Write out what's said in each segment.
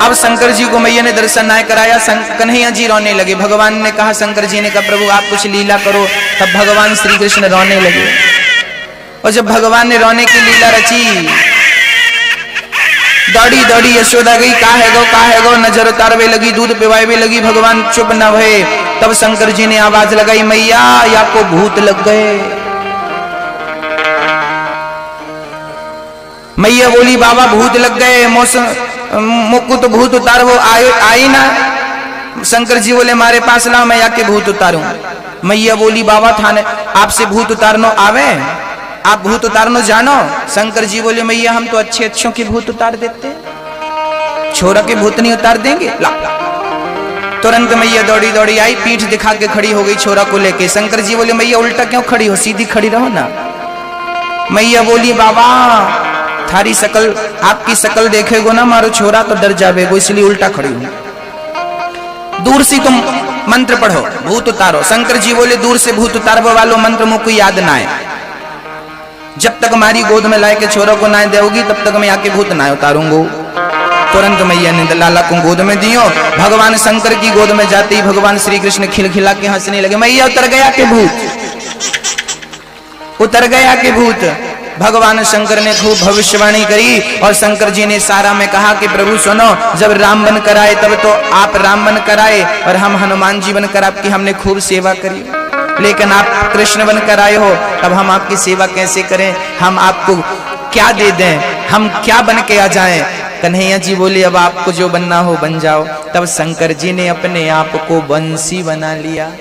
अब शंकर जी को मैया ने दर्शन ना कराया, कन्हैया जी रोने लगे। भगवान ने कहा, शंकर जी ने कहा, प्रभु आप कुछ लीला करो। तब भगवान श्री कृष्ण रोने लगे। और जब भगवान ने रोने की लीला रची, दौड़ी दौड़ी यशोदा गई, काहे गो नजर उतारवे लगी, दूध पिवावे लगी। भगवान चुप न भये। तब शंकर जी ने आवाज लगाई, मैया या को भूत लग गए। मैया बोली, बाबा भूत लग गए, मुक्कू तो भूत उतार, वो आई ना। शंकर जी बोले, मारे पास लाओ, मैं याके भूत उतारूं। मैया बोली, बाबा थाने आपसे भूत उतारनो आवे, आप भूत उतारनो जानो। शंकर जी बोले, मैया हम तो अच्छे अच्छों के भूत उतार देते, छोरा के भूत नहीं उतार देंगे। ला। तुरंत मैया दौड़ी दौड़ी आई, पीठ दिखा के खड़ी हो गई छोरा को लेके। शंकर जी बोले, मैया उल्टा क्यों खड़ी हो, सीधी खड़ी रहो ना। मैया बोली, बाबा थारी शकल, आपकी शकल देखेगो ना मारो छोरा तो डर जावेगो, इसलिए उल्टा खड़ी हूं। दूर से तुम मंत्र पढ़ो, भूत उतारो। शंकर जी बोले, दूर से भूत उतारने वालों मंत्र मुझको याद ना है, जब तक हमारी गोद में लाए के छोरा को ना दोगी तब तक मैं आके भूत ना उतारूंगा। तुरंत मैया ने लाला को गोद में दियो। भगवान शंकर की गोद में जाते ही भगवान श्री कृष्ण खिलखिला के हंसने लगे। मैया उतर गया के भूत, उतर गया के भूत। भगवान शंकर ने खूब भविष्यवाणी करी और शंकर जी ने सारा में कहा कि प्रभु सुनो, जब राम बन कर आए तब तो आप राम बन कर आए और हम हनुमान जी बन कर आपकी हमने खूब सेवा करी, लेकिन आप कृष्ण बन कर आए हो, तब हम आपकी सेवा कैसे करें, हम आपको क्या दे दें, हम क्या बन के आ जाएं। कन्हैया जी बोले, अब आपको जो बनना हो बन जाओ। तब शंकर जी ने अपने आप को बंसी बना लिया।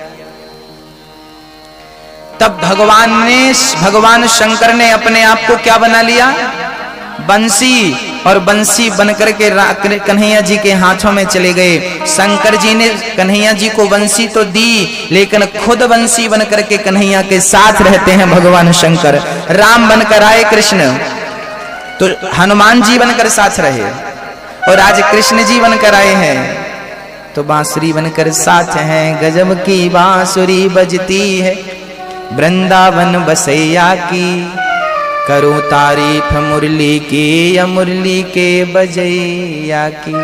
तब भगवान शंकर ने अपने आप को क्या बना लिया, बंसी। और बंसी बनकर के कन्हैया जी के हाथों में चले गए। शंकर जी ने कन्हैया जी को बंसी तो दी, लेकिन खुद बंसी बनकर के कन्हैया के साथ रहते हैं भगवान शंकर। राम बनकर आए कृष्ण, तो हनुमान जी बनकर साथ रहे, और आज कृष्ण जी बनकर आए हैं तो बांसुरी बनकर साथ हैं। गजब की बांसुरी बजती है वृंदावन बसैया की, करो तारीफ मुरली की या मुरली के बजैया की।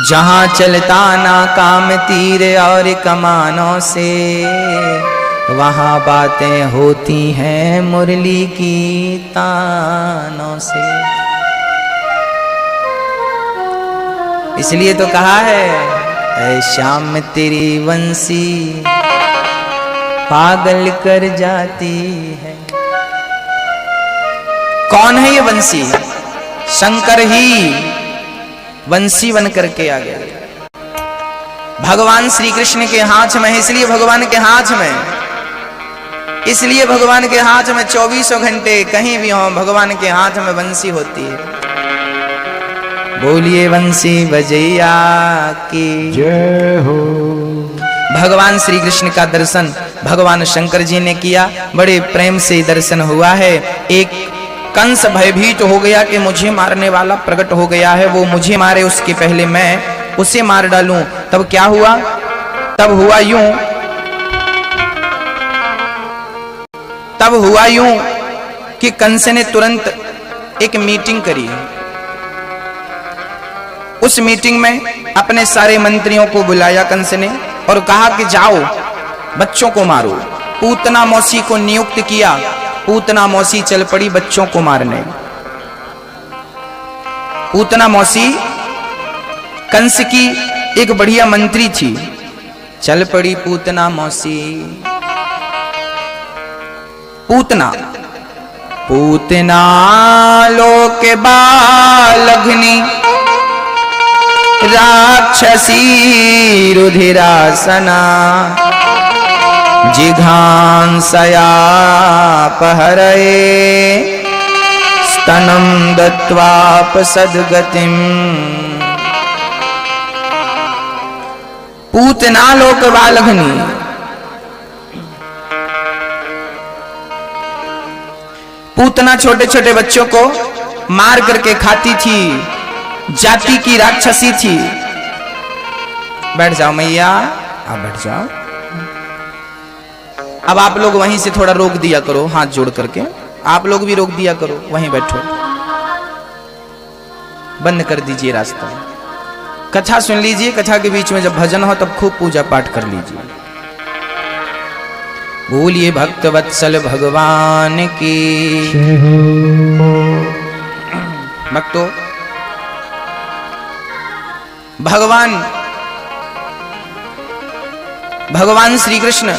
जहां चलता ना काम तीर और कमानों से, वहां बातें होती हैं मुरली की तानों से। इसलिए तो कहा है, ऐ श्याम तेरी बंसी पागल कर जाती है। कौन है ये बंसी? शंकर ही बंसी बन करके आ गए भगवान श्री कृष्ण के हाथ में। इसलिए भगवान के हाथ में, इसलिए भगवान के हाथ में 24 घंटे कहीं भी हो, भगवान के हाथ में बंसी होती है। बोलिए बंसी बजैया की जय हो। भगवान श्री कृष्ण का दर्शन भगवान शंकर जी ने किया, बड़े प्रेम से दर्शन हुआ है। एक कंस भयभीत हो गया कि मुझे मारने वाला प्रकट हो गया है, वो मुझे मारे उसके पहले मैं उसे मार डालूं। तब क्या हुआ? तब हुआ यूं कि कंस ने तुरंत एक मीटिंग करी। उस मीटिंग में अपने सारे मंत्रियों को बुलाया कंस ने और कहा कि जाओ बच्चों को मारो। पूतना मौसी को नियुक्त किया। पूतना मौसी चल पड़ी बच्चों को मारने। पूतना मौसी कंस की एक बढ़िया मंत्री थी। चल पड़ी पूतना मौसी। पूतना लोक बालघ्नि राक्षसी रुधिरासना, जिघांसया पहरये स्तनं दत्वापसद्गतिम्। पूतना लोक बालघ्नि, पूतना छोटे छोटे बच्चों को मार करके खाती थी, जाति की राक्षसी थी। बैठ जाओ मैया, आप बैठ जाओ। अब आप लोग वहीं से थोड़ा रोक दिया करो, हाथ जोड़ करके आप लोग भी रोक दिया करो, वहीं बैठो। बंद कर दीजिए रास्ता। कथा सुन लीजिए, कथा के बीच में जब भजन हो तब खूब पूजा पाठ कर लीजिए। बोलिए भक्त वत्सल भगवान की। भक्तों, भगवान श्री कृष्ण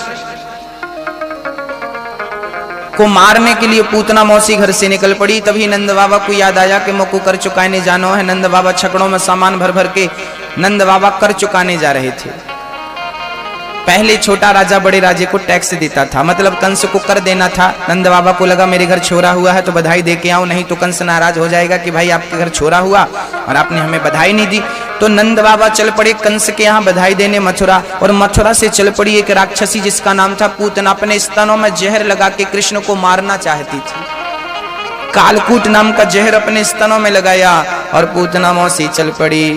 को मारने के लिए पूतना मौसी घर से निकल पड़ी। तभी नंद बाबा को याद आया कि मुझको कर चुकाने जानो है। नंद बाबा छकड़ों में सामान भर भर के नंद बाबा कर चुकाने जा रहे थे। पहले छोटा राजा बड़े राजे को टैक्स देता था, मतलब कंस को कर देना था। नंद बाबा को लगा मेरे घर छोरा हुआ है तो बधाई दे के आओ, नहीं तो कंस नाराज हो जाएगा कि भाई आपके घर छोरा हुआ और आपने हमें बधाई नहीं दी। तो नंद बाबा चल पड़े कंस के यहाँ बधाई देने मथुरा, और मथुरा से चल पड़ी एक राक्षसी जिसका नाम था पूतना। अपने स्तनों में जहर लगा के कृष्ण को मारना चाहती थी। कालकूट नाम का जहर अपने स्तनों में लगाया और पूतना मौसी चल पड़ी।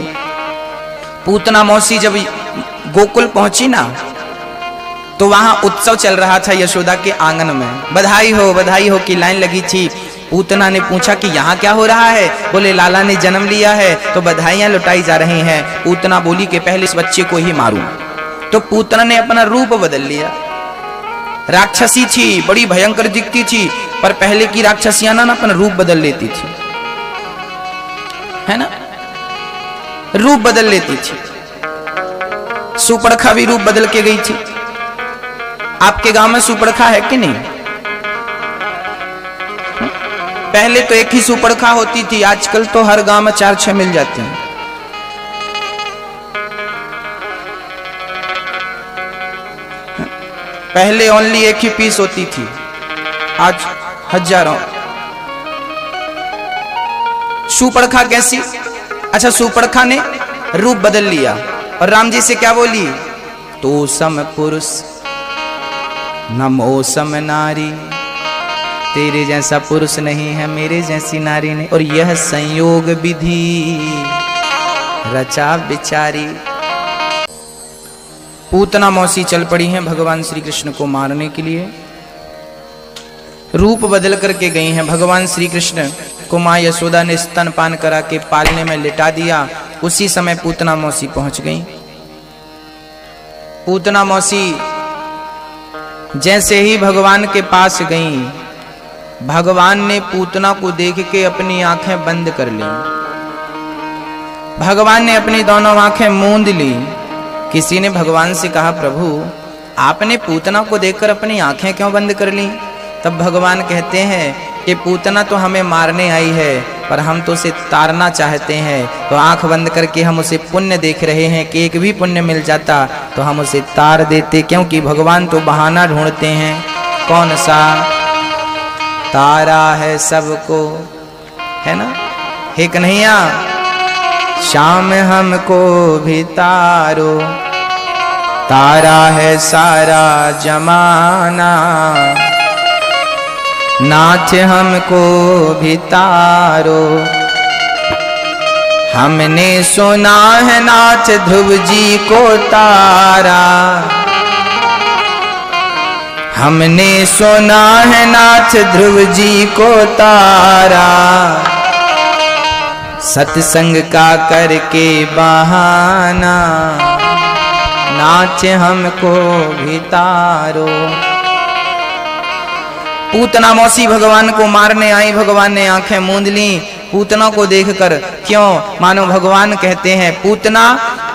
पूतना मौसी जब गोकुल पहुंची ना तो वहां उत्सव चल रहा था यशोदा के आंगन में। बधाई हो की लाइन लगी थी। पूतना ने पूछा कि यहाँ क्या हो रहा है? बोले लाला ने जन्म लिया है तो बधाइयां लुटाई जा रही हैं। पूतना बोली कि पहले इस बच्चे को ही मारूं। तो पूतना ने अपना रूप बदल लिया। राक्षसी थी, बड़ी भयंकर दिखती थी, पर पहले की राक्षसियां ना अपना रूप बदल लेती थी, है ना, रूप बदल लेती थी। सुपड़खा भी रूप बदल के गई थी। आपके गांव में सुपड़खा है कि नहीं? पहले तो एक ही सुपड़खा होती थी, आजकल तो हर गांव में 4-6 मिल जाती हैं। पहले ओनली एक ही पीस होती थी, आज हजारों। सुपड़खा कैसी? अच्छा, सुपड़खा ने रूप बदल लिया और राम जी से क्या बोली? तो सम पुरुष नमो सम नारी, तेरे जैसा पुरुष नहीं है मेरे जैसी नारी ने, और यह संयोग विधि रचा बिचारी। पूतना मौसी चल पड़ी हैं भगवान श्री कृष्ण को मारने के लिए। रूप बदल करके गई हैं। भगवान श्री कृष्ण को माँ यशोदा ने स्तनपान करा के पालने में लिटा दिया। उसी समय पूतना मौसी पहुंच गई। पूतना मौसी जैसे ही भगवान के पास गई, भगवान ने पूतना को देख के अपनी आंखें बंद कर ली। भगवान ने अपनी दोनों आंखें मूंद ली। किसी ने भगवान से कहा, प्रभु आपने पूतना को देखकर अपनी आंखें क्यों बंद कर ली? तब भगवान कहते हैं कि पूतना तो हमें मारने आई है, पर हम तो उसे तारना चाहते हैं, तो आंख बंद करके हम उसे पुण्य देख रहे हैं कि एक भी पुण्य मिल जाता तो हम उसे तार देते, क्योंकि भगवान तो बहाना ढूंढते हैं। कौन सा तारा है सबको, है ना, हे कन्हैया शाम हमको भी तारो, तारा है सारा जमाना, नाच हमको भी तारो। हमने सुना है नाच ध्रुव जी को तारा, हमने सुना है नाच ध्रुव जी को तारा, सत्संग का करके बहाना, नाच हमको भी तारो। पूतना मौसी भगवान को मारने आई। भगवान ने आंखें मूंद ली पूतना को देखकर। क्यों? मानो भगवान कहते हैं पूतना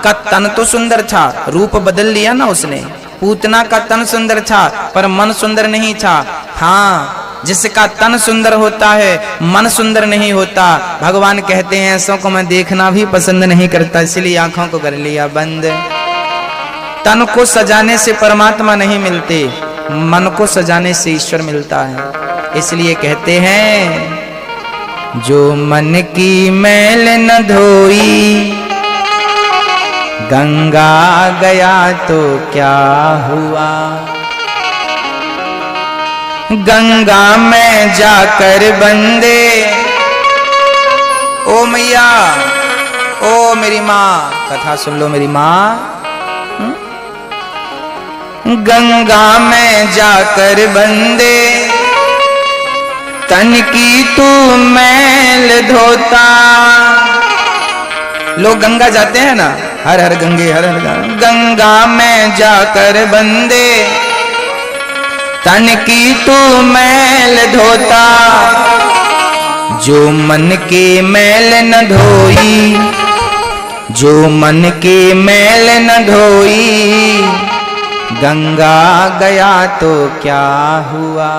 का तन तो सुंदर था, रूप बदल लिया ना उसने। पूतना का तन सुंदर था पर मन सुंदर नहीं था। हाँ, जिसका तन सुंदर होता है मन सुंदर नहीं होता। भगवान कहते हैं ऐसों को मैं देखना भी पसंद नहीं करता, इसलिए आंखों को कर लिया बंद। तन को सजाने से परमात्मा नहीं मिलते, मन को सजाने से ईश्वर मिलता है। इसलिए कहते हैं जो मन की मैल न धोई, गंगा गया तो क्या हुआ, गंगा में जाकर बंदे। ओ मैया, ओ मेरी माँ, कथा सुन लो मेरी माँ। गंगा में जाकर बंदे तन की तू मैल धोता, लोग गंगा जाते हैं ना, हर हर गंगे हर हर गंगा में जाकर बंदे तन की तू मैल धोता, जो मन के मैल न धोई, जो मन के मैल न धोई, गंगा गया तो क्या हुआ।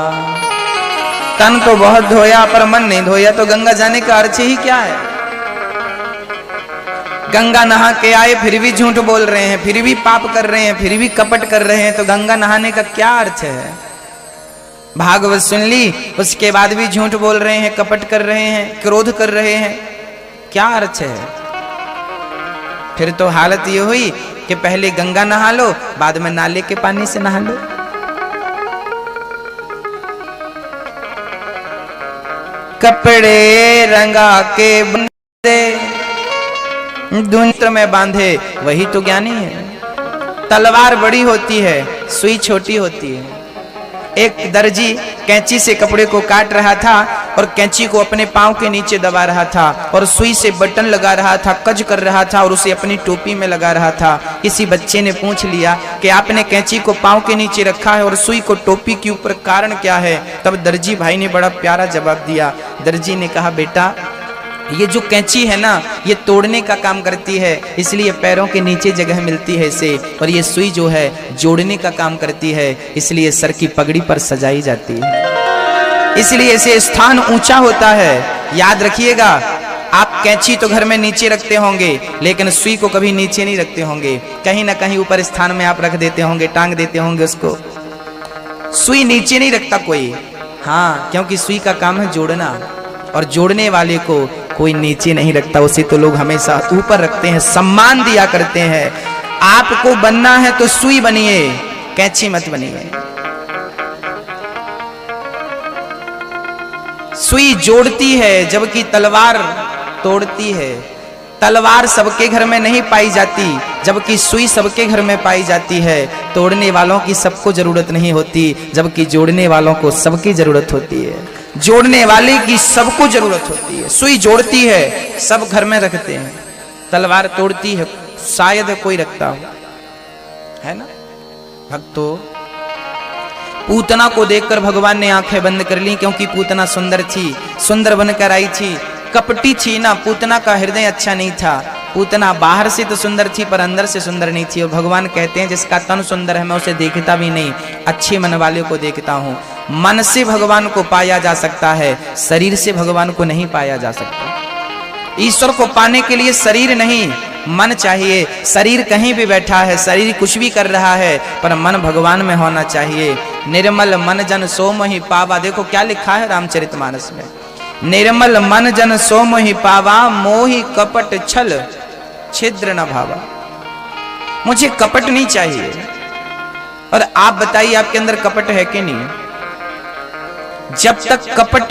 तन तो बहुत धोया पर मन नहीं धोया, तो गंगा जाने का अर्थ ही क्या है। गंगा नहा के आए फिर भी झूठ बोल रहे हैं, फिर भी पाप कर रहे हैं, फिर भी कपट कर रहे हैं, तो गंगा नहाने का क्या अर्थ है। भागवत सुन ली, उसके बाद भी झूठ बोल रहे हैं, कपट कर रहे हैं, क्रोध कर रहे हैं, क्या अर्थ है। फिर तो हालत ये हुई कि पहले गंगा नहा लो, बाद में नाले के पानी से नहा लो। कपड़े रंगा के बंदे दुनिया में बांधे, वही तो ज्ञानी है। तलवार बड़ी होती है, सुई छोटी होती है। एक दर्जी कैंची से कपड़े को काट रहा था और कैंची को अपने पांव के नीचे दबा रहा था और सुई से बटन लगा रहा था, कज कर रहा था और उसे अपनी टोपी में लगा रहा था। किसी बच्चे ने पूछ लिया कि आपने कैंची को पांव के नीचे रखा है और सुई को टोपी के ऊपर, कारण क्या है। तब दर्जी भाई ने बड़ा प्यारा जवाब दिया। दर्जी ने कहा, बेटा ये जो कैंची है ना, ये तोड़ने का काम करती है, इसलिए पैरों के नीचे जगह मिलती है इसे, और ये सुई जो है जोड़ने का काम करती है, इसलिए सर की पगड़ी पर सजाई जाती है, इसलिए इसे स्थान ऊंचा होता है। याद रखिएगा, आप कैंची तो घर में नीचे रखते होंगे, लेकिन सुई को कभी नीचे नहीं रखते होंगे, कहीं ना कहीं ऊपर स्थान में आप रख देते होंगे, टांग देते होंगे उसको। सुई नीचे नहीं रखता कोई, हाँ, क्योंकि सुई का काम है जोड़ना, और जोड़ने वाले को कोई नीचे नहीं रखता, उसे तो लोग हमेशा ऊपर रखते हैं, सम्मान दिया करते हैं। आपको बनना है तो सुई बनिए, कैंची मत बनिए। सुई जोड़ती है जबकि तलवार तोड़ती है। तलवार सबके घर में नहीं पाई जाती, जबकि सुई सबके घर में पाई जाती है। तोड़ने वालों की सबको जरूरत नहीं होती, जबकि जोड़ने वालों को सबकी जरूरत होती है। जोड़ने वाले की सबको जरूरत होती है। सुई जोड़ती है, सब घर में रखते हैं, तलवार तोड़ती है, शायद कोई रखता हो, है ना। भक्तों, पूतना को देखकर भगवान ने आंखें बंद कर ली, क्योंकि पूतना सुंदर थी, सुंदर बनकर आई थी, कपटी थी ना, पूतना का हृदय अच्छा नहीं था। पूतना बाहर से तो सुंदर थी पर अंदर से सुंदर नहीं थी। और भगवान कहते हैं जिसका तन सुंदर है मैं उसे देखता भी नहीं, अच्छे मन वाले को देखता हूँ। मन से भगवान को पाया जा सकता है, शरीर से भगवान को नहीं पाया जा सकता। ईश्वर को पाने के लिए शरीर नहीं, मन चाहिए। शरीर कहीं भी बैठा है, शरीर कुछ भी कर रहा है, पर मन भगवान में होना चाहिए। निर्मल मन जन सो मोहि पावा, देखो क्या लिखा है रामचरितमानस में, निर्मल मन जन सो मोहि पावा, मोहि कपट छल छिद्र न भावा। मुझे कपट नहीं चाहिए। और आप बताइए आपके अंदर कपट है कि नहीं। जब तक कपट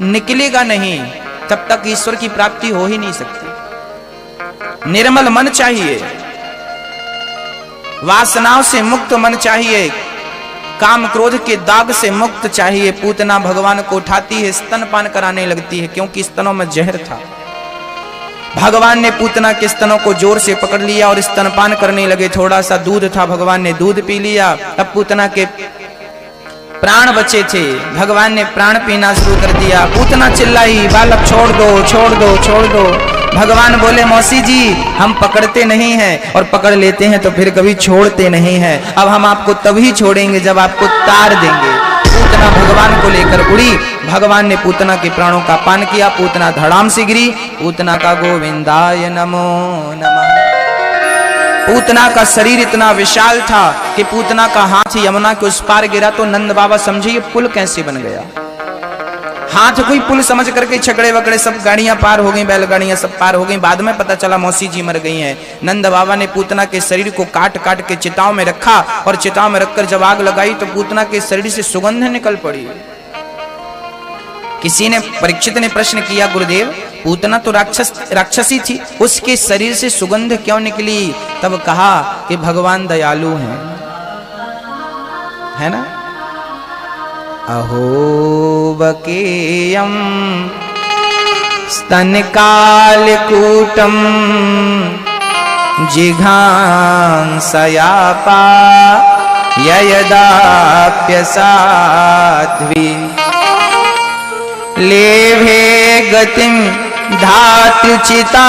निकलेगा नहीं तब तक ईश्वर की प्राप्ति हो ही नहीं सकती। निर्मल मन चाहिए, वासनाओं से मुक्त मन चाहिए, काम क्रोध के दाग से मुक्त चाहिए। पूतना भगवान को उठाती है, स्तनपान कराने लगती है, क्योंकि स्तनों में जहर था। भगवान ने पूतना के स्तनों को जोर से पकड़ लिया और स्तनपान करने लगे। थोड़ा सा दूध था, भगवान ने दूध पी लिया। तब पूतना के प्राण बचे थे, भगवान ने प्राण पीना शुरू कर दिया। पूतना चिल्लाई, बालक छोड़ दो, छोड़ दो, छोड़ दो। भगवान बोले, मौसी जी हम पकड़ते नहीं हैं, और पकड़ लेते हैं तो फिर कभी छोड़ते नहीं हैं। अब हम आपको तभी छोड़ेंगे जब आपको तार देंगे। पूतना भगवान को लेकर उड़ी। भगवान ने पूतना के प्राणों का पान किया, पूतना धड़ाम से गिरी। पूतना का गोविंदाय नमो नमः। पूतना का शरीर इतना विशाल था कि पूतना का हाथ यमुना के उस पार गिरा तो नंद बाबा समझे ये पुल कैसे बन गया। हाथ कोई पुल समझ करके छकड़े वकड़े सब गाड़ियां पार हो गई, बैलगाड़ियां सब पार हो गई। बाद में पता चला मौसी जी मर गई हैं। नंद बाबा ने पूतना के शरीर को काट काट के चिताओं में रखा, और चिताओं में रखकर जब आग लगाई तो पूतना के शरीर से सुगंध निकल पड़ी। किसी ने, परीक्षित ने प्रश्न किया, गुरुदेव पूतना तो राक्षसी थी, उसके शरीर से सुगंध क्यों निकली। तब कहा कि भगवान दयालु हैं, है ना। अहो बकेयम स्तन कालकूटम जिघांसयापा ययदाप्यसाध्वी लेभे गतिं धात्युचितां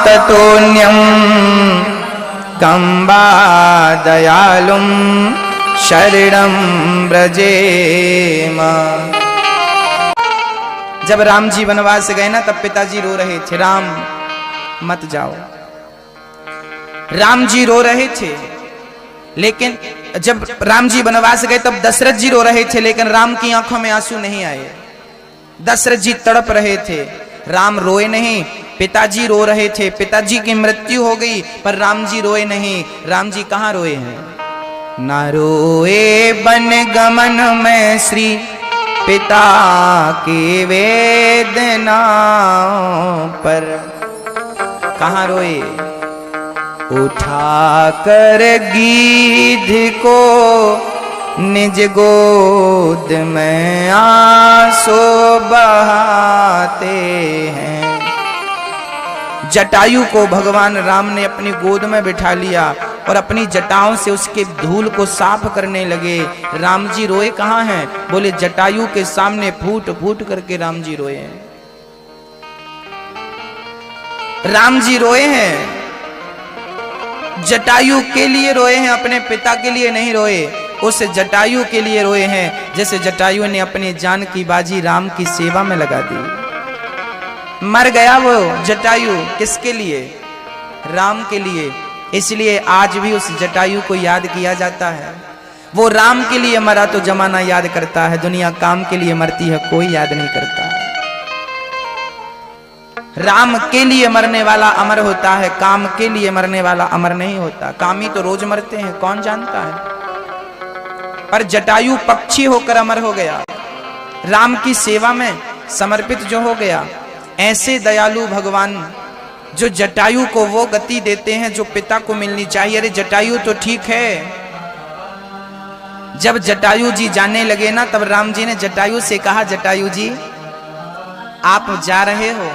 ततोऽन्यं कंबा दयालुं शरणं व्रजेम। जब राम जी वनवास गए ना, तब पिताजी रो रहे थे, राम मत जाओ। राम जी रो रहे थे, लेकिन जब राम जी वनवास गए तब दशरथ जी रो रहे थे, लेकिन राम की आंखों में आंसू नहीं आए। दशरथ जी तड़प रहे थे, राम रोए नहीं। पिताजी रो रहे थे, पिताजी की मृत्यु हो गई, पर राम जी रोए नहीं। राम जी कहाँ रोए हैं? ना रोए बन गमन में श्री पिता की वेदनाओं पर, कहाँ रोए? उठा कर गीध को निज गोद में आंसू बहाते हैं। जटायु को भगवान राम ने अपनी गोद में बिठा लिया और अपनी जटाओं से उसके धूल को साफ करने लगे। राम जी रोए कहाँ हैं? बोले जटायु के सामने फूट फूट करके राम जी रोए हैं। राम जी रोए हैं, जटायु के लिए रोए हैं, अपने पिता के लिए नहीं रोए। उस जटायु के लिए रोए हैं जैसे जटायु ने अपनी जान की बाजी राम की सेवा में लगा दी। मर गया वो जटायु, किसके लिए? राम के लिए। इसलिए आज भी उस जटायु को याद किया जाता है। वो राम के लिए मरा तो जमाना याद करता है, दुनिया काम के लिए मरती है, कोई याद नहीं करता। राम के लिए मरने वाला अमर होता है, काम के लिए मरने वाला अमर नहीं होता। कामी तो रोज मरते हैं, कौन जानता है। पर जटायु पक्षी होकर अमर हो गया, राम की सेवा में समर्पित जो हो गया। ऐसे दयालु भगवान जो जटायु को वो गति देते हैं जो पिता को मिलनी चाहिए। अरे जटायु तो ठीक है, जब जटायु जी जाने लगे ना, तब राम जी ने जटायु से कहा, जटायु जी आप जा रहे हो,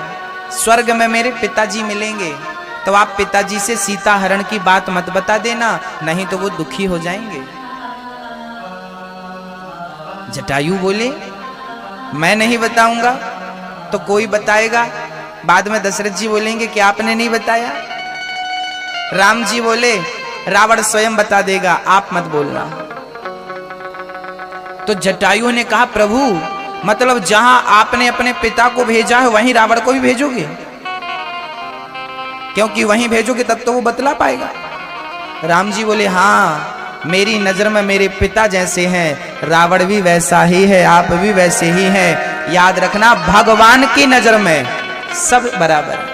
स्वर्ग में मेरे पिताजी मिलेंगे, तो आप पिताजी से सीता हरण की बात मत बता देना, नहीं तो वो दुखी हो जाएंगे। जटायु बोले मैं नहीं बताऊंगा तो कोई बताएगा। बाद में दशरथ जी बोलेंगे कि आपने नहीं बताया। राम जी बोले रावण स्वयं बता देगा, आप मत बोलना। तो जटायु ने कहा प्रभु मतलब जहां आपने अपने पिता को भेजा है वहीं रावण को भी भेजोगे? क्योंकि वहीं भेजोगे तब तो वो बतला पाएगा। राम जी बोले हाँ, मेरी नजर में मेरे पिता जैसे हैं, रावण भी वैसा ही है, आप भी वैसे ही हैं। याद रखना भगवान की नजर में सब बराबर है।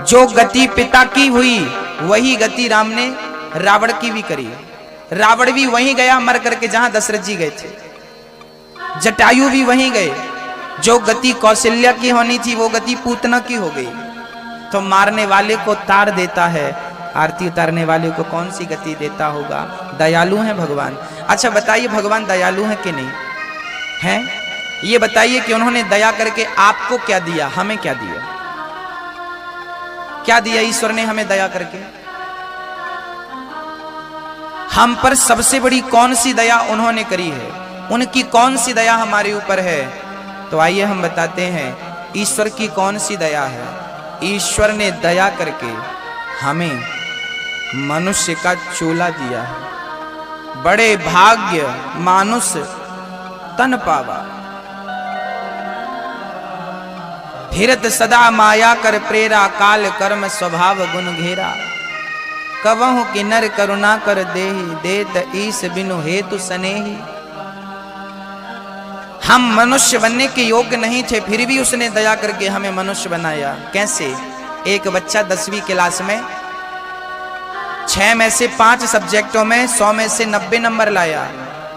जो गति पिता की हुई वही गति राम ने रावण की भी करी। रावण भी वहीं गया मर करके जहां दशरथ जी गए थे, जटायु भी वहीं गए। जो गति कौशल्या की होनी थी वो गति पूतना की हो गई। तो मारने वाले को तार देता है, आरती उतारने वाले को कौन सी गति देता होगा? दयालु हैं भगवान। अच्छा बताइए भगवान दयालु हैं कि नहीं हैं? ये बताइए कि उन्होंने दया करके आपको क्या दिया, हमें क्या दिया? क्या दिया ईश्वर ने हमें दया करके? हम पर सबसे बड़ी कौन सी दया उन्होंने करी है? उनकी कौन सी दया हमारे ऊपर है? तो आइए हम बताते हैं ईश्वर की कौन सी दया है। ईश्वर ने दया करके हमें मनुष्य का चोला दिया है। बड़े भाग्य मानुष तन पावा, फिरत सदा माया कर प्रेरा, काल कर्म स्वभाव गुण घेरा। कबहु कि नर करुणा कर देहि, देत ईस बिनु हेतु सनेहि। हम मनुष्य बनने के योग्य नहीं थे, फिर भी उसने दया करके हमें मनुष्य बनाया। कैसे? एक बच्चा 10वीं क्लास में 6 में से 5 सब्जेक्टों में 100 में से 90 नंबर लाया,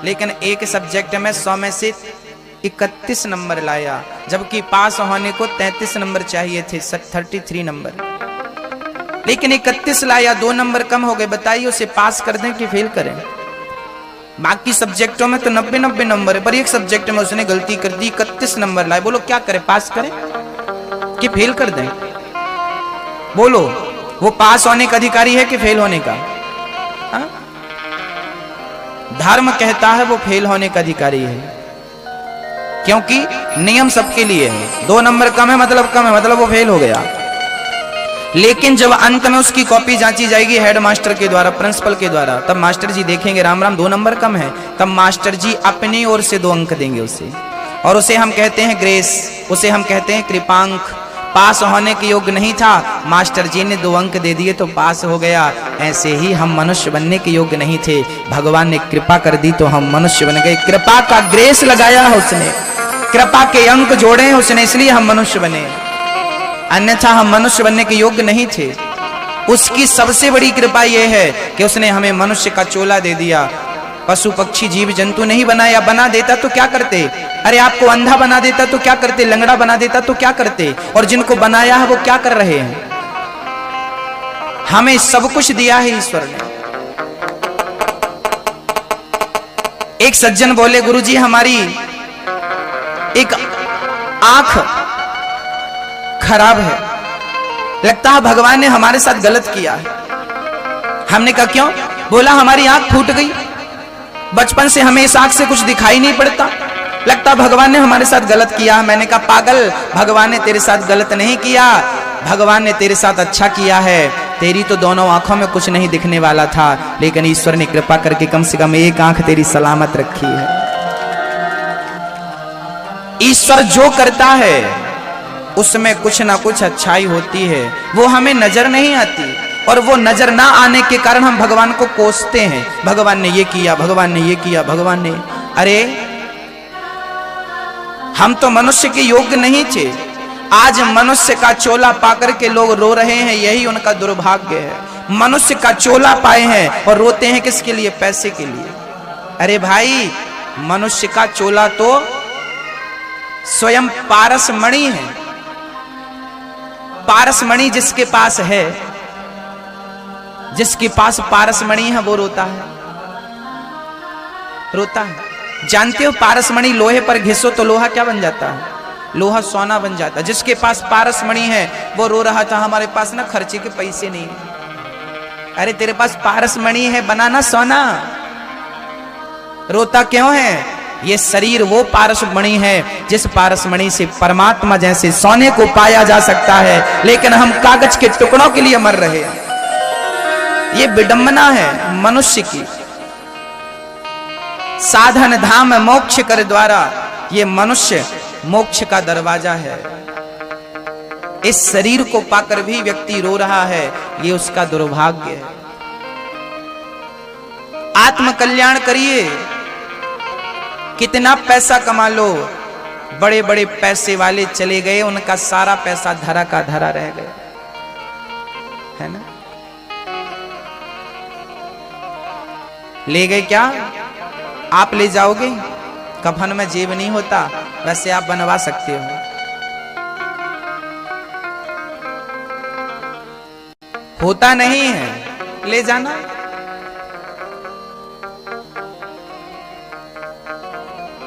लेकिन एक सब्जेक्ट में 100 में से 31 नंबर लाया, जबकि पास होने को 33 नंबर चाहिए थे, 33 नंबर, लेकिन 31 लाया, 2 नंबर कम हो गए। बताइए उसे पास कर दें कि फेल करें? बाकी सब्जेक्टों में तो 90-90 नंबर है, पर एक सब्जेक्ट में उसने गलती कर दी, 31 नंबर लाए। बोलो क्या करे, पास करें कि फेल कर दें? बोलो, वो पास होने का अधिकारी है कि फेल होने का? हा? धर्म कहता है वो फेल होने का अधिकारी है, क्योंकि नियम सबके लिए है। 2 नंबर कम है मतलब वो फेल हो गया। लेकिन जब अंत में उसकी कॉपी जांची जाएगी हेड मास्टर के द्वारा, प्रिंसिपल के द्वारा, तब मास्टर जी देखेंगे राम राम 2 नंबर कम है, तब मास्टर जी अपनी ओर से 2 अंक देंगे उसे, और उसे हम कहते हैं ग्रेस, उसे हम कहते हैं कृपांक। पास होने के योग्य नहीं था, मास्टर जी ने 2 अंक दे दिए तो पास हो गया। ऐसे ही हम मनुष्य बनने के योग्य नहीं थे, भगवान ने कृपा कर दी तो हम मनुष्य बन गए। कृपा का ग्रेस लगाया है उसने, कृपा के अंक जोड़े हैं उसने, इसलिए हम मनुष्य बने, अन्यथा हम मनुष्य बनने के योग्य नहीं थे। उसकी सबसे बड़ी कृपा यह है कि उसने हमें मनुष्य का चोला दे दिया। पशु पक्षी जीव जंतु नहीं बनाया, बना देता तो क्या करते? अरे आपको अंधा बना देता तो क्या करते? लंगड़ा बना देता तो क्या करते? और जिनको बनाया है वो क्या कर रहे हैं? हमें सब कुछ दिया है ईश्वर ने। एक सज्जन बोले, गुरुजी हमारी एक आंख खराब है, लगता है भगवान ने हमारे साथ गलत किया है। हमने कहा क्यों? बोला हमारी आंख फूट गई, बचपन से हमें इस आंख से कुछ दिखाई नहीं पड़ता, लगता भगवान ने हमारे साथ गलत किया। मैंने कहा पागल, भगवान ने तेरे साथ गलत नहीं किया, भगवान ने तेरे साथ अच्छा किया है। तेरी तो दोनों आंखों में कुछ नहीं दिखने वाला था, लेकिन ईश्वर ने कृपा करके कम से कम एक आंख तेरी सलामत रखी है। ईश्वर जो करता है उसमें कुछ ना कुछ अच्छाई होती है, वो हमें नजर नहीं आती, और वो नजर ना आने के कारण हम भगवान को कोसते हैं, भगवान ने ये किया, भगवान ने ये किया, भगवान ने। अरे हम तो मनुष्य के योग्य नहीं थे, आज मनुष्य का चोला पाकर के लोग रो रहे हैं, यही उनका दुर्भाग्य है। मनुष्य का चोला पाए हैं और रोते हैं किसके लिए? पैसे के लिए। अरे भाई, मनुष्य का चोला तो स्वयं पारसमणि है। पारसमणि जिसके पास है, जिसके पास पारसमणि है वो रोता है, रोता है। जानते हो पारसमणि लोहे पर घिसो तो लोहा क्या बन जाता है? लोहा सोना बन जाता है। जिसके पास पारसमणि है वो रो रहा था हमारे पास ना खर्चे के पैसे नहीं है। अरे तेरे पास पारसमणि है, बनाना सोना, रोता क्यों है? ये शरीर वो पारसमणि है जिस पारसमणि से परमात्मा जैसे सोने को पाया जा सकता है, लेकिन हम कागज के टुकड़ों के लिए मर रहे हैं। ये विडंबना है मनुष्य की। साधन धाम मोक्ष कर द्वारा, ये मनुष्य मोक्ष का दरवाजा है। इस शरीर को पाकर भी व्यक्ति रो रहा है, ये उसका दुर्भाग्य है। आत्म कल्याण करिए, कितना पैसा कमा लो, बड़े बड़े पैसे वाले चले गए, उनका सारा पैसा धरा का धरा रह गया, है ना? ले गए क्या? आप ले जाओगे? कफन में जेब नहीं होता, वैसे आप बनवा सकते हो। होता नहीं है, ले जाना।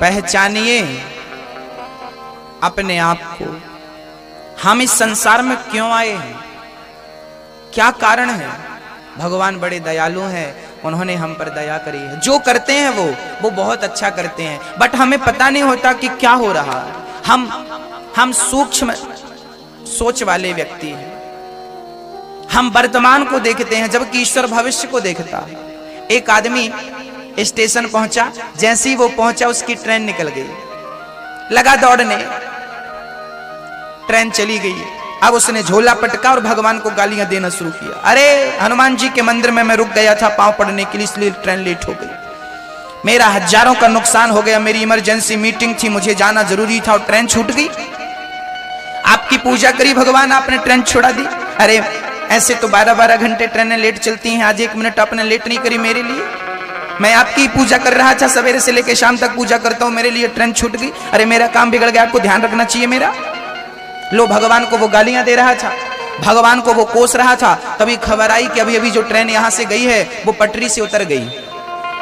पहचानिए अपने आप को, हम इस संसार में क्यों आए हैं, क्या कारण है? भगवान बड़े दयालु हैं, उन्होंने हम पर दया करी है। जो करते हैं वो बहुत अच्छा करते हैं, बट हमें पता नहीं होता कि क्या हो रहा है। हम सूक्ष्म सोच वाले व्यक्ति हैं, हम वर्तमान को देखते हैं जबकि ईश्वर भविष्य को देखता है। एक आदमी स्टेशन पहुंचा, जैसे ही वो पहुंचा उसकी ट्रेन निकल गई, लगा दौड़ने, ट्रेन चली गई। अब उसने झोला पटका और भगवान को गालियां देना शुरू किया। अरे हनुमान जी के मंदिर में मैं रुक गया था पांव पड़ने के लिए, इसलिए ट्रेन लेट हो गई, मेरा हजारों का नुकसान हो गया, मेरी इमरजेंसी मीटिंग थी, मुझे जाना जरूरी था और ट्रेन छूट गई। आपकी पूजा करी भगवान, आपने ट्रेन छुड़ा दी। अरे ऐसे तो 12-12 घंटे ट्रेनें लेट चलती हैं, आज 1 मिनट आपने लेट नहीं करी मेरे लिए, मैं आपकी पूजा कर रहा था, सवेरे से लेकर शाम तक पूजा करता हूं, मेरे लिए ट्रेन छूट गई। अरे मेरा काम बिगड़ गया, आपको ध्यान रखना चाहिए मेरा। लो, भगवान को वो गालियां दे रहा था, भगवान को वो कोस रहा था। तभी खबर आई कि अभी अभी जो ट्रेन यहां से गई है वो पटरी से उतर गई।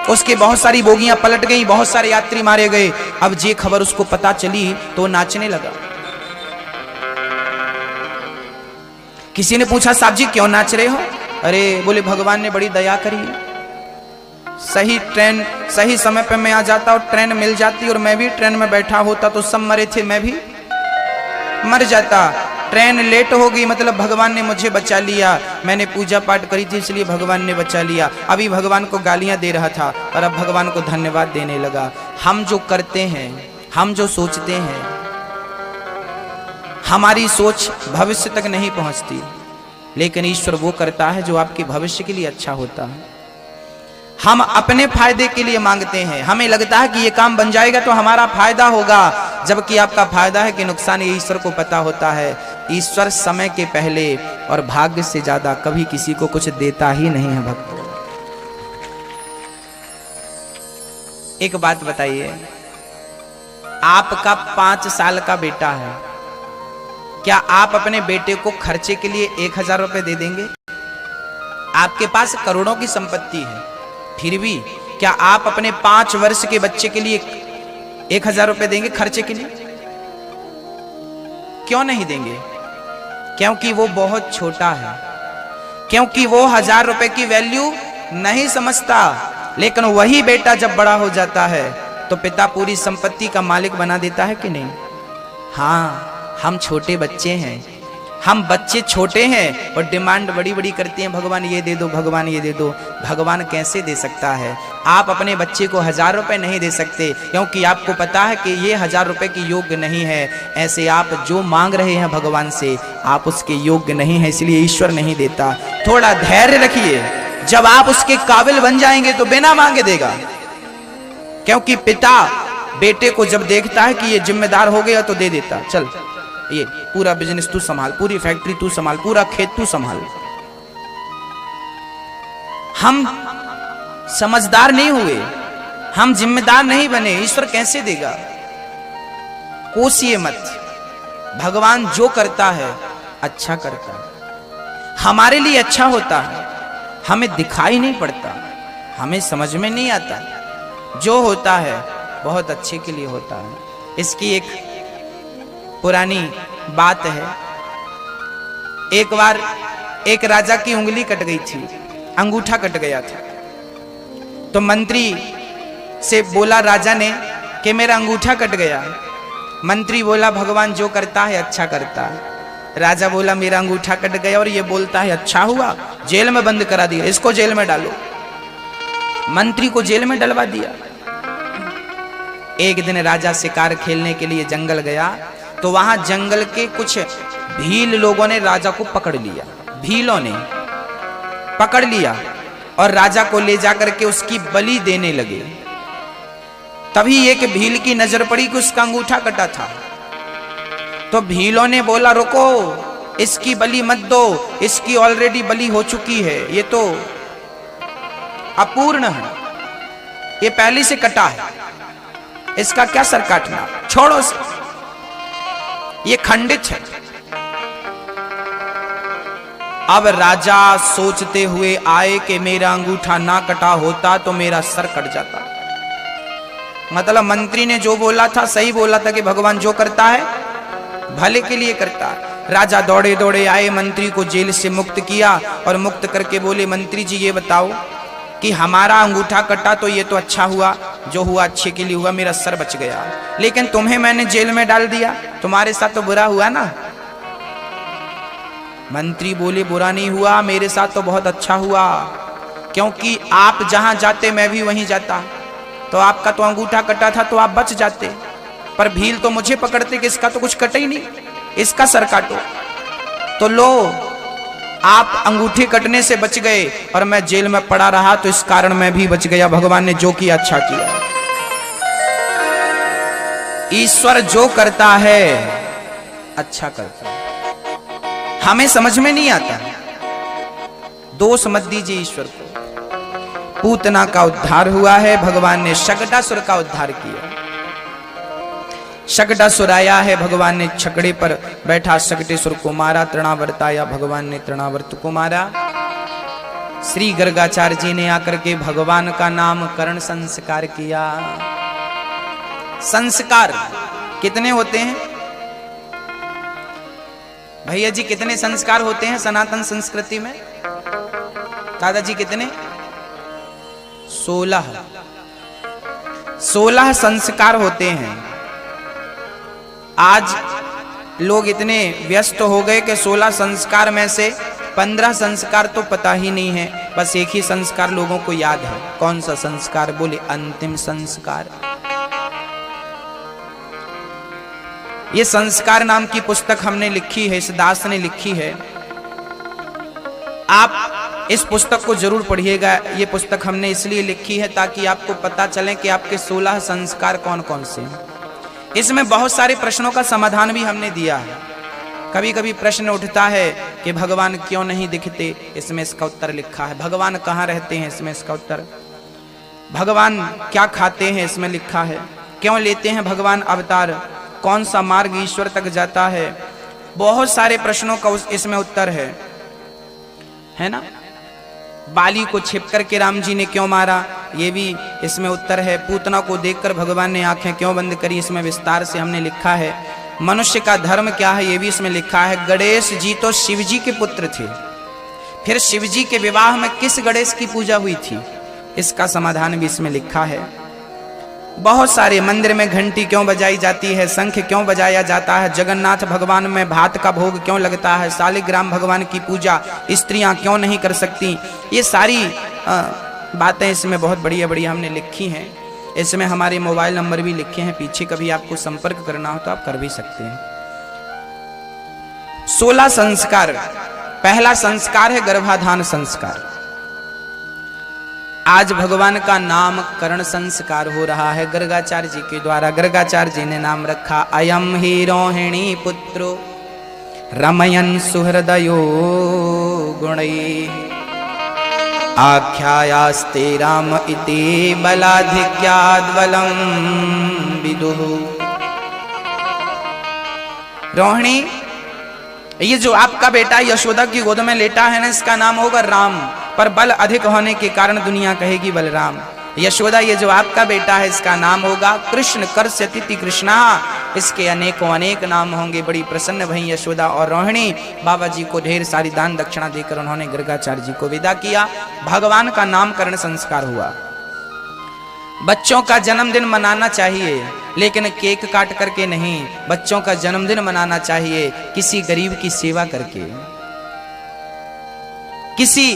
उसके बहुत सारी बोगियां पलट गई, बहुत सारे यात्री मारे गए। अब ये खबर उसको पता चली तो नाचने लगा। किसी ने पूछा साहब जी क्यों नाच रहे हो? अरे बोले भगवान ने बड़ी दया करी है, सही ट्रेन सही समय पे मैं आ जाता और ट्रेन मिल जाती और मैं भी ट्रेन में बैठा होता तो सब मरे थे, मैं भी मर जाता। ट्रेन लेट हो गई मतलब भगवान ने मुझे बचा लिया, मैंने पूजा पाठ करी थी इसलिए भगवान ने बचा लिया। अभी भगवान को गालियां दे रहा था और अब भगवान को धन्यवाद देने लगा। हम जो करते हैं, हम जो सोचते हैं, हमारी सोच भविष्य तक नहीं पहुंचती, लेकिन ईश्वर वो करता है जो आपके भविष्य के लिए अच्छा होता है। हम अपने फायदे के लिए मांगते हैं, हमें लगता है कि ये काम बन जाएगा तो हमारा फायदा होगा, जबकि आपका फायदा है कि नुकसान ये ईश्वर को पता होता है। ईश्वर समय के पहले और भाग्य से ज्यादा कभी किसी को कुछ देता ही नहीं है भक्त। एक बात बताइए, आपका 5 साल का बेटा है, क्या आप अपने बेटे को खर्चे के लिए 1000 रुपए दे देंगे? आपके पास करोड़ों की संपत्ति है, फिर भी क्या आप अपने 5 वर्ष के बच्चे के लिए 1000 रुपए देंगे खर्चे के लिए? क्यों नहीं देंगे? क्योंकि वो बहुत छोटा है, क्योंकि वो 1000 रुपए की वैल्यू नहीं समझता। लेकिन वही बेटा जब बड़ा हो जाता है तो पिता पूरी संपत्ति का मालिक बना देता है कि नहीं? हाँ, हम छोटे बच्चे हैं, हम बच्चे छोटे हैं और डिमांड बड़ी बड़ी करते हैं, भगवान ये दे दो, भगवान ये दे दो। भगवान कैसे दे सकता है? आप अपने बच्चे को 1000 रुपए नहीं दे सकते क्योंकि आपको पता है कि ये 1000 रुपए की योग्य नहीं है। ऐसे आप जो मांग रहे हैं भगवान से, आप उसके योग्य नहीं है, इसलिए ईश्वर नहीं देता। थोड़ा धैर्य रखिए, जब आप उसके काबिल बन जाएंगे तो बिना मांगे देगा। क्योंकि पिता बेटे को जब देखता है कि ये जिम्मेदार हो गया तो दे देता, चल ये पूरा बिजनेस तू संभाल, पूरी फैक्ट्री तू संभाल, पूरा खेत तू संभाल। हम समझदार नहीं हुए, हम जिम्मेदार नहीं बने, ईश्वर कैसे देगा? कोसिए मत, भगवान जो करता है अच्छा करता है, हमारे लिए अच्छा होता है, हमें दिखाई नहीं पड़ता, हमें समझ में नहीं आता, जो होता है बहुत अच्छे के लिए होता है। इसकी एक पुरानी बात है, एक बार एक राजा की उंगली कट गई थी, अंगूठा कट गया था। तो मंत्री से बोला राजा ने कि मेरा अंगूठा कट गया। मंत्री बोला भगवान जो करता है अच्छा करता है। राजा बोला मेरा अंगूठा कट गया और ये बोलता है अच्छा हुआ, जेल में बंद करा दिया, इसको जेल में डालो। मंत्री को जेल में डलवा दिया। एक दिन राजा शिकार खेलने के लिए जंगल गया तो वहां जंगल के कुछ भील लोगों ने राजा को पकड़ लिया, भीलों ने पकड़ लिया और राजा को ले जाकर के उसकी बलि देने लगे। तभी एक भील की नजर पड़ी कि उसका अंगूठा कटा था। तो भीलों ने बोला रुको, इसकी बलि मत दो, इसकी ऑलरेडी बलि हो चुकी है, ये तो अपूर्ण है, ये पहले से कटा है, इसका क्या सर काटना, छोड़ो से, ये खंडित है। अब राजा सोचते हुए आए कि मेरा अंगूठा ना कटा होता तो मेरा सर कट जाता। मतलब मंत्री ने जो बोला था सही बोला था कि भगवान जो करता है भले के लिए करता है। राजा दौड़े दौड़े आए, मंत्री को जेल से मुक्त किया और मुक्त करके बोले मंत्री जी ये बताओ कि हमारा अंगूठा कटा तो ये तो अच्छा हुआ, जो हुआ अच्छे के लिए हुआ, मेरा सर बच गया, लेकिन तुम्हें मैंने जेल में डाल दिया, तुम्हारे साथ तो बुरा हुआ ना। मंत्री बोले बुरा नहीं हुआ, मेरे साथ तो बहुत अच्छा हुआ, क्योंकि आप जहां जाते मैं भी वहीं जाता। तो आपका तो अंगूठा कटा था तो आप बच जाते, पर भील तो मुझे पकड़ते कि इसका तो कुछ कटा ही नहीं, इसका सर काटो। तो लो, आप अंगूठे कटने से बच गए और मैं जेल में पड़ा रहा तो इस कारण मैं भी बच गया। भगवान ने जो किया अच्छा किया। ईश्वर जो करता है अच्छा करता है, हमें समझ में नहीं आता, दोष मत दीजिए ईश्वर को। पूतना का उद्धार हुआ है, भगवान ने शकटासुर का उद्धार किया। शकटासुर आया है, भगवान ने छकड़े पर बैठा शकटेश्वर को मारा, तृणावर्त आया, भगवान ने तृणावर्त को मारा। श्री गर्गाचार्य जी ने आकर के भगवान का नामकरण संस्कार किया। संस्कार कितने होते हैं भैया जी? कितने संस्कार होते हैं सनातन संस्कृति में? दादाजी कितने? 16 संस्कार होते हैं। आज लोग इतने व्यस्त हो गए कि 16 संस्कार में से 15 संस्कार तो पता ही नहीं है। बस एक ही संस्कार लोगों को याद है। कौन सा संस्कार? बोले अंतिम संस्कार। ये संस्कार नाम की पुस्तक हमने लिखी है, इस दास ने लिखी है। आप इस पुस्तक को जरूर पढ़िएगा। ये पुस्तक हमने इसलिए लिखी है ताकि आपको पता चले कि आपके 16 संस्कार कौन कौन से हैं। इसमें बहुत सारे प्रश्नों का समाधान भी हमने दिया है। कभी कभी प्रश्न उठता है कि भगवान क्यों नहीं दिखते, इसमें इसका उत्तर लिखा है। भगवान कहाँ रहते हैं, इसमें इसका उत्तर। भगवान क्या खाते हैं, इसमें लिखा है। क्यों लेते हैं भगवान अवतार, कौन सा मार्ग ईश्वर तक जाता है। बहुत सारे प्रश्नों का इसमें उत्तर है ना। बाली को छिप करके राम जी ने क्यों मारा, ये भी इसमें उत्तर है। पूतना को देखकर भगवान ने आंखें क्यों बंद करी, इसमें विस्तार से हमने लिखा है। मनुष्य का धर्म क्या है, ये भी इसमें लिखा है। गणेश जी तो शिव जी के पुत्र थे, फिर शिव जी के विवाह में किस गणेश की पूजा हुई थी, इसका समाधान भी इसमें लिखा है। बहुत सारे मंदिर में घंटी क्यों बजाई जाती है, शंख क्यों बजाया जाता है, जगन्नाथ भगवान में भात का भोग क्यों लगता है, शालिग्राम भगवान की पूजा स्त्रियां क्यों नहीं कर सकती, ये सारी बातें इसमें बहुत बढ़िया बढ़िया हमने लिखी हैं। इसमें हमारे मोबाइल नंबर भी लिखे हैं पीछे, कभी आपको संपर्क करना हो तो आप कर भी सकते हैं। 16 संस्कार। पहला संस्कार है गर्भाधान संस्कार। आज भगवान का नामकरण संस्कार हो रहा है गर्गाचार्य जी के द्वारा। गर्गाचार्य जी ने नाम रखा अयम ही रोहिणी पुत्रो रमयन सुहृदयो गुणैः आख्यायास्ते राम इति बलाधिक्याद्बलं विदुः। रोहिणी, ये जो आपका बेटा यशोदा की गोद में लेटा है ना, इसका नाम होगा राम, पर बल अधिक होने के कारण दुनिया कहेगी बलराम। यशोदा, ये जो आपका बेटा है इसका नाम होगा कृष्ण, कर्ष्यति कृष्णा। इसके अनेकों अनेक नाम होंगे। बड़ी प्रसन्न भई यशोदा और रोहिणी। बाबा जी को ढेर सारी दान दक्षिणा देकर उन्होंने गर्गाचार्य जी को विदा किया। भगवान का नामकरण संस्कार हुआ। बच्चों का जन्मदिन मनाना चाहिए, लेकिन केक काट करके नहीं। बच्चों का जन्मदिन मनाना चाहिए किसी गरीब की सेवा करके, किसी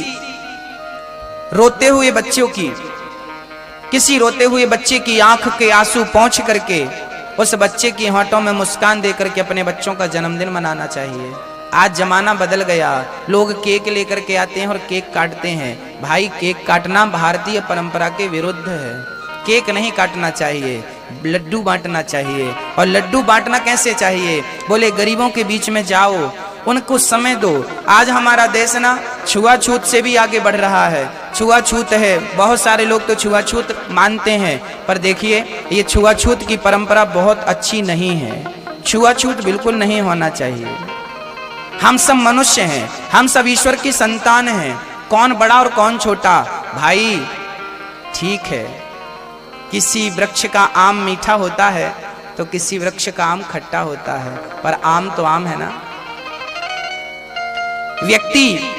रोते हुए बच्चों की, किसी रोते हुए बच्चे की आंख के आंसू पोंछ करके उस बच्चे की होंठों में मुस्कान देकर के अपने बच्चों का जन्मदिन मनाना चाहिए। आज जमाना बदल गया, लोग केक लेकर के आते हैं और केक काटते हैं। भाई, केक काटना भारतीय परंपरा के विरुद्ध है। केक नहीं काटना चाहिए, लड्डू बांटना चाहिए। और लड्डू बांटना कैसे चाहिए? बोले गरीबों के बीच में जाओ, उनको समय दो। आज हमारा देश ना छुआछूत से भी आगे बढ़ रहा है। छुआछूत है, बहुत सारे लोग तो छुआछूत मानते हैं, पर देखिए ये छुआछूत की परंपरा बहुत अच्छी नहीं है। छुआछूत बिल्कुल नहीं होना चाहिए। हम सब मनुष्य हैं, हम सब ईश्वर की संतान हैं। कौन बड़ा और कौन छोटा? भाई ठीक है, किसी वृक्ष का आम मीठा होता है तो किसी वृक्ष का आम खट्टा होता है, पर आम तो आम है ना। व्यक्ति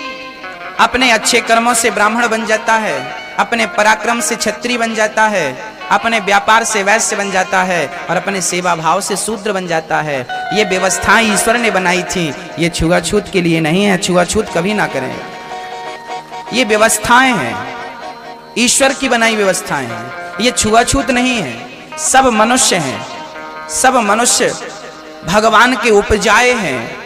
अपने अच्छे कर्मों से ब्राह्मण बन जाता है, अपने पराक्रम से क्षत्रिय बन जाता है, अपने व्यापार से वैश्य बन जाता है और अपने सेवा भाव से शूद्र बन जाता है। ये व्यवस्थाएं ईश्वर ने बनाई थी, ये छुआछूत के लिए नहीं है। छुआछूत कभी ना करें। ये व्यवस्थाएं हैं, ईश्वर की बनाई व्यवस्थाएं हैं, ये छुआछूत नहीं है। सब मनुष्य हैं, सब मनुष्य भगवान के उपजाए हैं,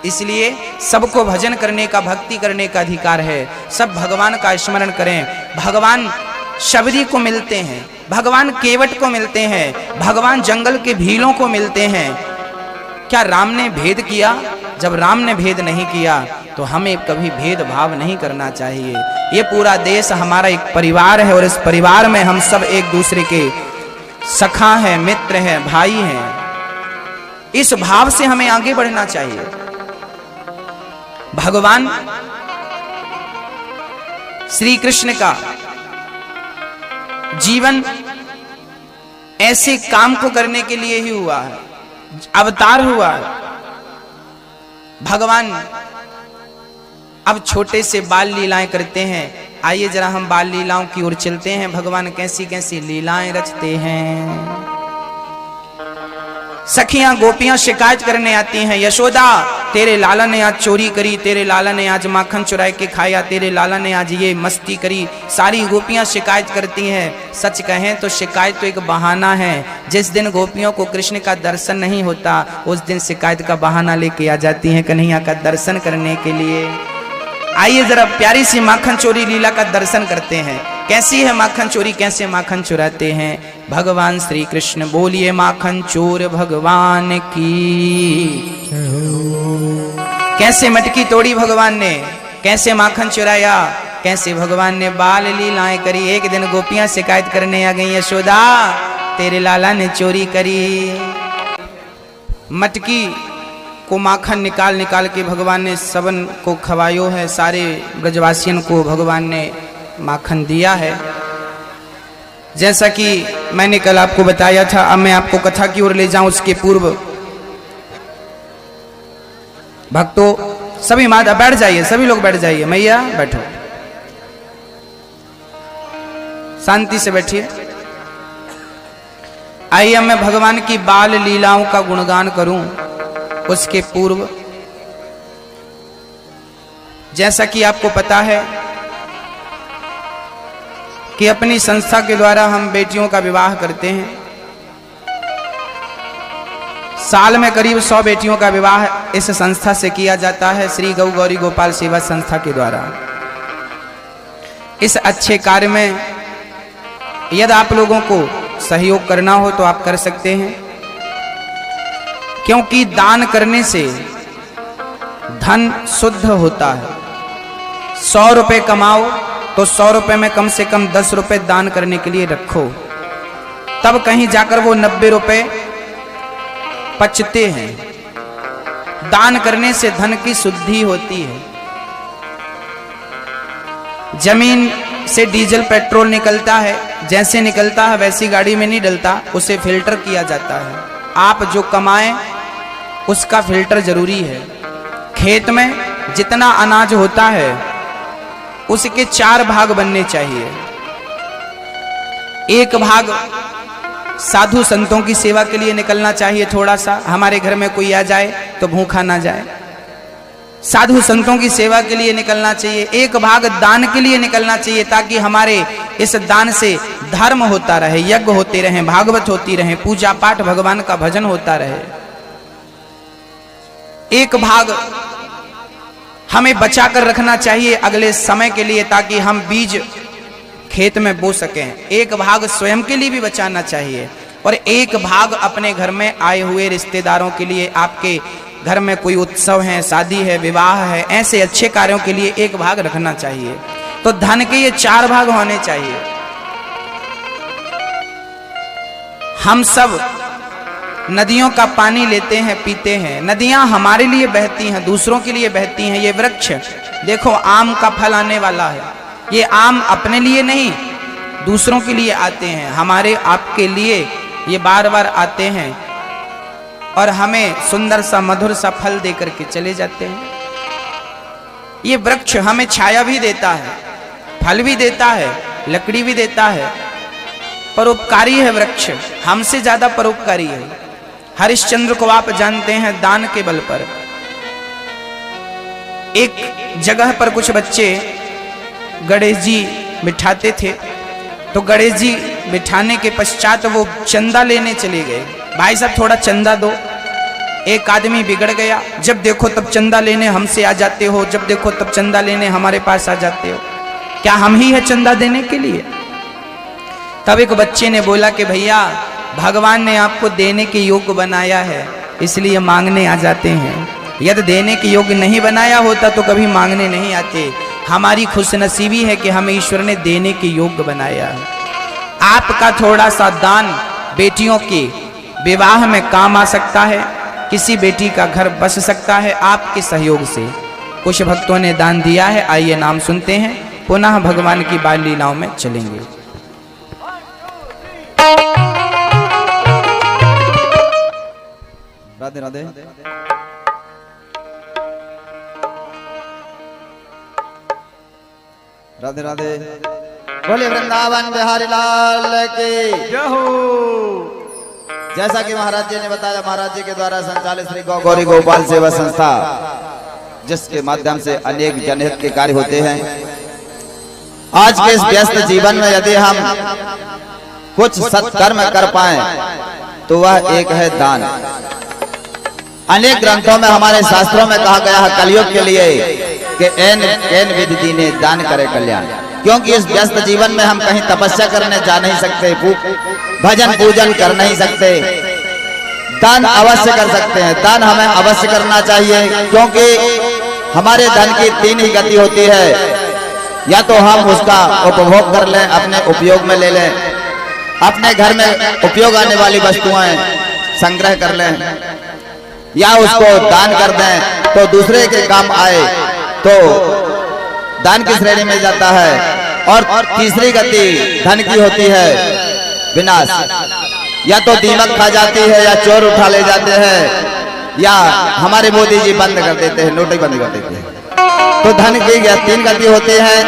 इसलिए सबको भजन करने का, भक्ति करने का अधिकार है। सब भगवान का स्मरण करें। भगवान शबरी को मिलते हैं, भगवान केवट को मिलते हैं, भगवान जंगल के भीलों को मिलते हैं। क्या राम ने भेद किया? जब राम ने भेद नहीं किया तो हमें कभी भेदभाव नहीं करना चाहिए। ये पूरा देश हमारा एक परिवार है और इस परिवार में हम सब एक दूसरे के सखा हैं, मित्र हैं, भाई हैं। इस भाव से हमें आगे बढ़ना चाहिए। भगवान श्री कृष्ण का जीवन ऐसे काम को करने के लिए ही हुआ है, अवतार हुआ है। भगवान अब छोटे से बाल लीलाएं करते हैं। आइए जरा हम बाल लीलाओं की ओर चलते हैं। भगवान कैसी कैसी लीलाएं रचते हैं। सखियां गोपियां शिकायत करने आती हैं, यशोदा तेरे लाला ने आज चोरी करी, तेरे लाला ने आज माखन चुरा के खाया, तेरे लाला ने आज ये मस्ती करी। सारी गोपियां शिकायत करती हैं। सच कहें तो शिकायत तो एक बहाना है। जिस दिन गोपियों को कृष्ण का दर्शन नहीं होता उस दिन शिकायत का बहाना लेके आ जाती हैं कन्हैया का दर्शन करने के लिए। आइए जरा प्यारी सी माखन चोरी लीला का दर्शन करते हैं। कैसी है माखन चोरी, कैसे माखन चुराते हैं भगवान श्री कृष्ण। बोलिए माखन चोर भगवान की। कैसे मटकी तोड़ी भगवान ने, कैसे माखन चुराया, कैसे भगवान ने बाल लीलाएं करी। एक दिन गोपियां शिकायत करने आ गई, यशोदा तेरे लाला ने चोरी करी। मटकी को माखन निकाल निकाल के भगवान ने सबन को खवायो है। सारे ब्रजवासियों को भगवान ने माखन दिया है। जैसा कि मैंने कल आपको बताया था, अब मैं आपको कथा की ओर ले जाऊं। उसके पूर्व भक्तों सभी माता बैठ जाइए, सभी लोग बैठ जाइए। मैया बैठो, शांति से बैठिए। आइए मैं भगवान की बाल लीलाओं का गुणगान करूं। उसके पूर्व जैसा कि आपको पता है कि अपनी संस्था के द्वारा हम बेटियों का विवाह करते हैं। साल में करीब 100 बेटियों का विवाह इस संस्था से किया जाता है, श्री गौ गौरी गोपाल सेवा संस्था के द्वारा। इस अच्छे कार्य में यदि आप लोगों को सहयोग करना हो तो आप कर सकते हैं, क्योंकि दान करने से धन शुद्ध होता है। 100 रुपए कमाओ तो 100 रुपए में कम से कम 10 रुपए दान करने के लिए रखो, तब कहीं जाकर वो 90 रुपए बचते हैं। दान करने से धन की शुद्धि होती है। जमीन से डीजल पेट्रोल निकलता है, जैसे निकलता है वैसी गाड़ी में नहीं डलता, उसे फिल्टर किया जाता है। आप जो कमाएं उसका फिल्टर जरूरी है। खेत में जितना अनाज होता है उसके 4 भाग बनने चाहिए। एक भाग साधु संतों की सेवा के लिए निकलना चाहिए, थोड़ा सा हमारे घर में कोई आ जाए तो भूखा ना जाए, साधु संतों की सेवा के लिए निकलना चाहिए। एक भाग दान के लिए निकलना चाहिए, ताकि हमारे इस दान से धर्म होता रहे, यज्ञ होते रहे, भागवत होती रहे, पूजा पाठ भगवान का भजन होता रहे। एक भाग हमें बचा कर रखना चाहिए अगले समय के लिए, ताकि हम बीज खेत में बो सकें। एक भाग स्वयं के लिए भी बचाना चाहिए, और एक भाग अपने घर में आए हुए रिश्तेदारों के लिए। आपके घर में कोई उत्सव है, शादी है, विवाह है, ऐसे अच्छे कार्यों के लिए एक भाग रखना चाहिए। तो धन के ये 4 भाग होने चाहिए। हम सब नदियों का पानी लेते हैं, पीते हैं। नदियां हमारे लिए बहती हैं, दूसरों के लिए बहती हैं। ये वृक्ष देखो, आम का फल आने वाला है। ये आम अपने लिए नहीं, दूसरों के लिए आते हैं, हमारे आपके लिए ये बार बार आते हैं और हमें सुंदर सा मधुर सा फल दे करके चले जाते हैं। ये वृक्ष हमें छाया भी देता है, फल भी देता है, लकड़ी भी देता है। परोपकारी है वृक्ष, हमसे ज्यादा परोपकारी है। हरिश्चंद्र को आप जानते हैं, दान के बल पर। एक जगह पर कुछ बच्चे गणेश जी बिठाते थे, तो गणेश जी बिठाने के पश्चात वो चंदा लेने चले गए। भाई साहब थोड़ा चंदा दो। एक आदमी बिगड़ गया, जब देखो तब चंदा लेने हमसे आ जाते हो, जब देखो तब चंदा लेने हमारे पास आ जाते हो, क्या हम ही है चंदा देने के लिए? तब एक बच्चे ने बोला कि भैया, भगवान ने आपको देने के योग्य बनाया है, इसलिए मांगने आ जाते हैं। यदि देने के योग्य नहीं बनाया होता तो कभी मांगने नहीं आते। हमारी खुशनसीबी है कि हमें ईश्वर ने देने के योग्य बनाया है। आपका थोड़ा सा दान बेटियों के विवाह में काम आ सकता है, किसी बेटी का घर बस सकता है आपके सहयोग से। कुछ भक्तों ने दान दिया है, आइए नाम सुनते हैं। पुनः भगवान की बाल लीलाओं में चलेंगे। राधे राधे। राधे राधे। बोले वृंदावन बिहारी लाल की जय हो। जैसा कि महाराज जी ने बताया, महाराज जी के द्वारा संचालित श्री गौरी गोपाल सेवा संस्था, जिसके माध्यम से अनेक जनहित के कार्य होते हैं। आज के इस व्यस्त जीवन में यदि हम कुछ सत्कर्म कर पाए तो वह एक है दान। अनेक ग्रंथों में, हमारे शास्त्रों में कहा गया है कलयुग के लिए कि एन विधि दीने दान करे कल्याण। क्योंकि इस व्यस्त जीवन में हम कहीं तपस्या करने जा नहीं सकते, भजन पूजन कर नहीं सकते, दान अवश्य कर सकते हैं। दान हमें अवश्य करना चाहिए, क्योंकि हमारे धन की तीन ही गति होती है। या तो हम उसका उपभोग कर लें, अपने उपयोग में ले लें, अपने घर में उपयोग आने वाली वस्तुएं संग्रह कर लें, या उसको दान कर दें तो दूसरे के काम आए, तो दान की श्रेणी में जाता है। और तीसरी गति धन की होती है विनाश। या तो दीमक खा जाती है, या चोर उठा ले जाते हैं, या हमारे मोदी जी बंद कर देते हैं, नोट बंद कर देते हैं। तो धन की तीन गति होती है।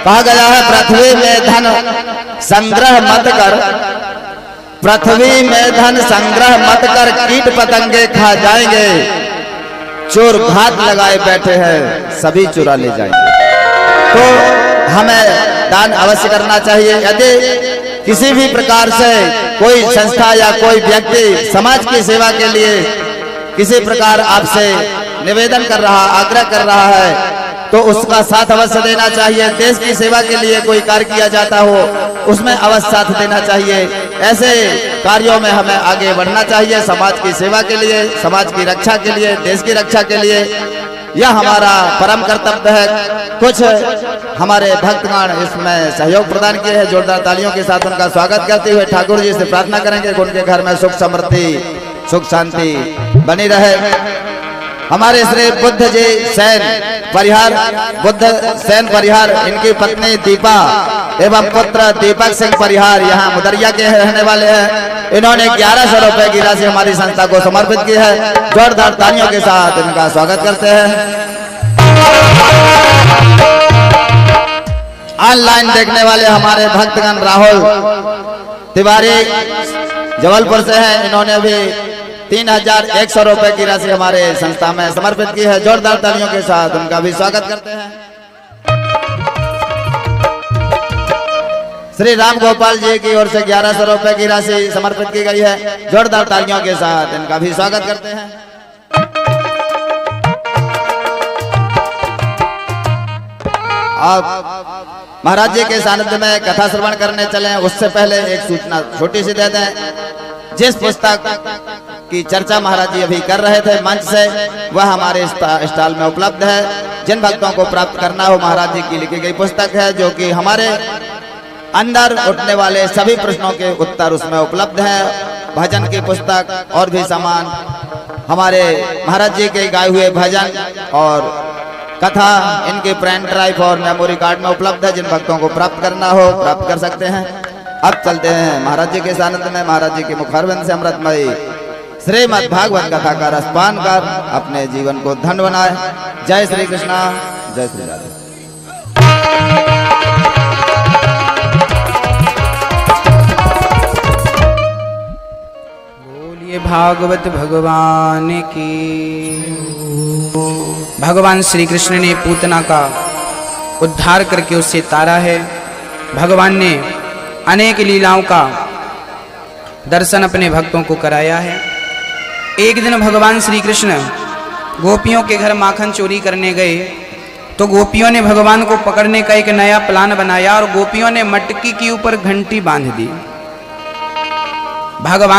कहा गया है पृथ्वी में धन संग्रह मत कर, पृथ्वी में धन संग्रह मत कर, कीट पतंगे खा जाएंगे, चोर घात लगाए बैठे हैं, सभी चुरा ले जाएंगे। तो हमें दान अवश्य करना चाहिए। यदि किसी भी प्रकार से कोई संस्था या कोई व्यक्ति समाज की सेवा के लिए किसी प्रकार आपसे निवेदन कर रहा, आग्रह कर रहा है, तो उसका साथ अवश्य देना चाहिए। देश की सेवा के लिए कोई कार्य किया जाता हो, उसमें अवश्य साथ देना चाहिए। ऐसे कार्यों में हमें आगे बढ़ना चाहिए, समाज की सेवा के लिए, समाज की रक्षा के लिए, देश की रक्षा के लिए। यह हमारा परम कर्तव्य है। कुछ हमारे भक्तगण इसमें सहयोग प्रदान किए हैं। जोरदार तालियों के साथ उनका स्वागत करते हुए ठाकुर जी से प्रार्थना करेंगे कि उनके घर में सुख समृद्धि, सुख शांति बनी रहे। हमारे श्री बुद्ध जी सेन परिहार, बुद्ध सेन परिहार, इनकी पत्नी दीपा एवं पुत्र दीपक सिंह परिहार यहाँ मुदरिया के रहने वाले हैं। इन्होंने 1100 रुपए की राशि हमारी संस्था को समर्पित की है। जोरदार तालियों के साथ इनका स्वागत करते हैं। ऑनलाइन देखने वाले हमारे भक्तगण राहुल तिवारी जबलपुर से हैं। इन्होंने भी 3100 रुपए की राशि हमारे संस्था में समर्पित की है। जोरदार तालियों के साथ उनका भी स्वागत करते हैं। श्री राम गोपाल जी की ओर से 1100 रुपए की राशि समर्पित की गई है। जोरदार तालियों के साथ इनका भी स्वागत करते हैं। आप महाराज जी के सानिध्य में कथा श्रवण करने चले, उससे पहले एक सूचना छोटी सी दे दें। जिस पुस्तक की चर्चा महाराज जी अभी कर रहे थे मंच से, वह हमारे स्टॉल में उपलब्ध है। जिन भक्तों को प्राप्त करना हो, महाराज जी की लिखी गई पुस्तक है, जो कि हमारे अंदर उठने वाले सभी प्रश्नों के उत्तर उसमें उपलब्ध है। भजन की पुस्तक और भी सामान, हमारे महाराज जी के गाए हुए भजन और कथा, इनके पेन ड्राइव और मेमोरी कार्ड में उपलब्ध है। जिन भक्तों को प्राप्त करना हो प्राप्त कर सकते हैं। अब चलते हैं महाराज जी के सानिध्य में। महाराज जी के मुखारविंद से अमृतमयी श्रीमद् भागवत कथा का रसपान कर अपने जीवन को धन्य बनाए। जय श्री कृष्णा, जय श्री राधे। बोलिए भागवत भगवान की। भगवान श्री कृष्ण ने पूतना का उद्धार करके उससे तारा है। भगवान ने अनेक लीलाओं का दर्शन अपने भक्तों को कराया है। एक दिन भगवान श्री कृष्ण गोपियों के घर माखन चोरी करने गए, तो गोपियों ने भगवान को पकड़ने का एक नया प्लान बनाया और गोपियों ने मटकी के ऊपर घंटी बांध दी। भगवान